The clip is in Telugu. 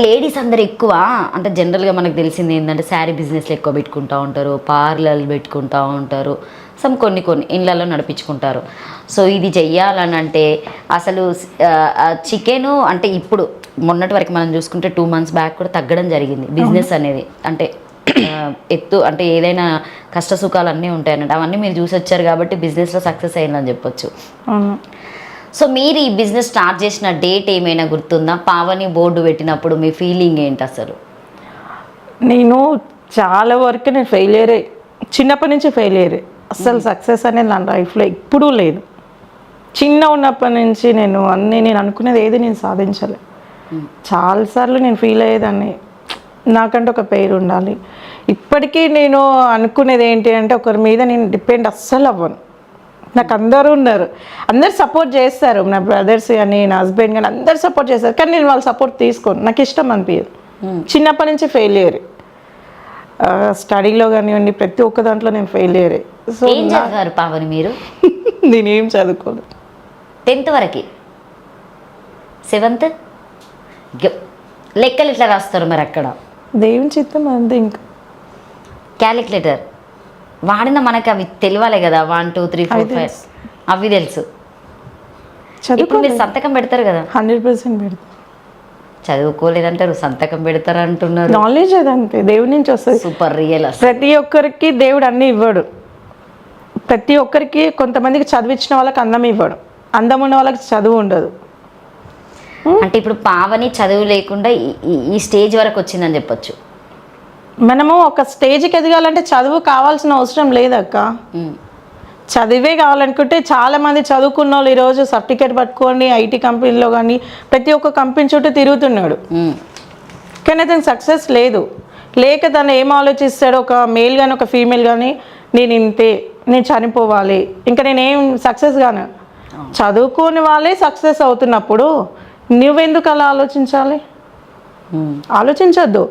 లేడీస్ అందరు ఎక్కువ అంటే జనరల్గా మనకు తెలిసింది ఏంటంటే శారీ బిజినెస్లు ఎక్కువ పెట్టుకుంటూ ఉంటారు, పార్లర్లు పెట్టుకుంటూ ఉంటారు, కొన్ని ఇళ్ళల్లో నడిపించుకుంటారు. సో ఇది చెయ్యాలని అంటే అసలు చికెను అంటే ఇప్పుడు మొన్నటి వరకు మనం చూసుకుంటే 2 months బ్యాక్ కూడా తగ్గడం జరిగింది బిజినెస్ అనేది. అంటే ఎత్తు అంటే ఏదైనా కష్ట సుఖాలు అన్నీ ఉంటాయి అన్నట్టు, అవన్నీ మీరు చూసి వచ్చారు కాబట్టి బిజినెస్లో సక్సెస్ అయిందని చెప్పొచ్చు. సో మీరు ఈ బిజినెస్ స్టార్ట్ చేసిన డేట్ ఏమైనా గుర్తుందా? పావని బోర్డు పెట్టినప్పుడు మీ ఫీలింగ్ ఏంటి అసలు? నేను చాలా వరకు నేను ఫెయిలియరే, చిన్నప్పటి నుంచి ఫెయిలియరే. అసలు సక్సెస్ అనేది నా లైఫ్లో ఎప్పుడూ లేదు. చిన్న ఉన్నప్పటి నుంచి నేను అనుకునేది ఏది నేను సాధించలే. చాలాసార్లు నేను ఫీల్ అయ్యేదాన్ని, నాకంటే ఒక పేరు ఉండాలి. ఇప్పటికీ నేను అనుకునేది ఏంటి అంటే ఒకరి మీద నేను డిపెండ్ అస్సలు అవ్వను. నాకు అందరూ ఉన్నారు, అందరు సపోర్ట్ చేస్తారు, నా బ్రదర్స్ కానీ నా హస్బెండ్ కానీ అందరు సపోర్ట్ చేస్తారు. కానీ నేను వాళ్ళ సపోర్ట్ తీసుకోను, నాకు ఇష్టం అనిపించదు. చిన్నప్పటి నుంచి ఫెయిలియరే, స్టడీలో కానివ్వండి ప్రతి ఒక్క దాంట్లో నేను ఫెయిలియరే. సో ఏం చదివారు పావని మీరు? నేనేం చదువుకోలేదు, 10th వరకు. 7th లెక్కలు ఇట్లా రాస్తారు మరి అక్కడ? దేవుని చిత్తం అంతే. ఇంకా క్యాలిక్యులేటర్ వాడిన మనకి అవి తెలియాలి కదా, 1 2 3 4 5 అవి తెలుసు. ఇప్పుడు మీరు సంతకం పెడతారు కదా? 100% పెడతారు. చదువుకోలేదంటారు, సంతకం పెడతారు అంటున్నారు. నాలెడ్జ్ అదంతే, దేవుడి నుంచి వస్తుంది. Super real. ప్రతి ఒక్కరికి దేవుడు అన్నీ ఇవ్వడు. ప్రతి ఒక్కరికి కొంతమందికి చదివించిన వాళ్ళకి అందం ఇవ్వడు, అందం ఉన్న వాళ్ళకి చదువు ఉండదు. అంటే ఇప్పుడు పావని చదువు లేకుండా ఈ స్టేజ్ వరకు వచ్చిందని చెప్పొచ్చు. మనము ఒక స్టేజ్కి ఎదగాలంటే చదువు కావాల్సిన అవసరం లేదక్క. చదివే కావాలనుకుంటే చాలామంది చదువుకున్న వాళ్ళు ఈరోజు సర్టిఫికేట్ పట్టుకొని ఐటీ కంపెనీలో కానీ ప్రతి ఒక్క కంపెనీ చుట్టూ తిరుగుతున్నాడు. కానీ అతనికి సక్సెస్ లేదు. లేక తను ఏం ఆలోచిస్తాడు, ఒక మేల్ కానీ ఒక ఫీమేల్ కానీ నేను ఇంతే, నేను చనిపోవాలి, ఇంకా నేనేం సక్సెస్ కాను. చదువుకోని వాళ్ళే సక్సెస్ అవుతున్నప్పుడు నువ్వెందుకు అలా ఆలోచించాలి? ఆలోచించొద్దు.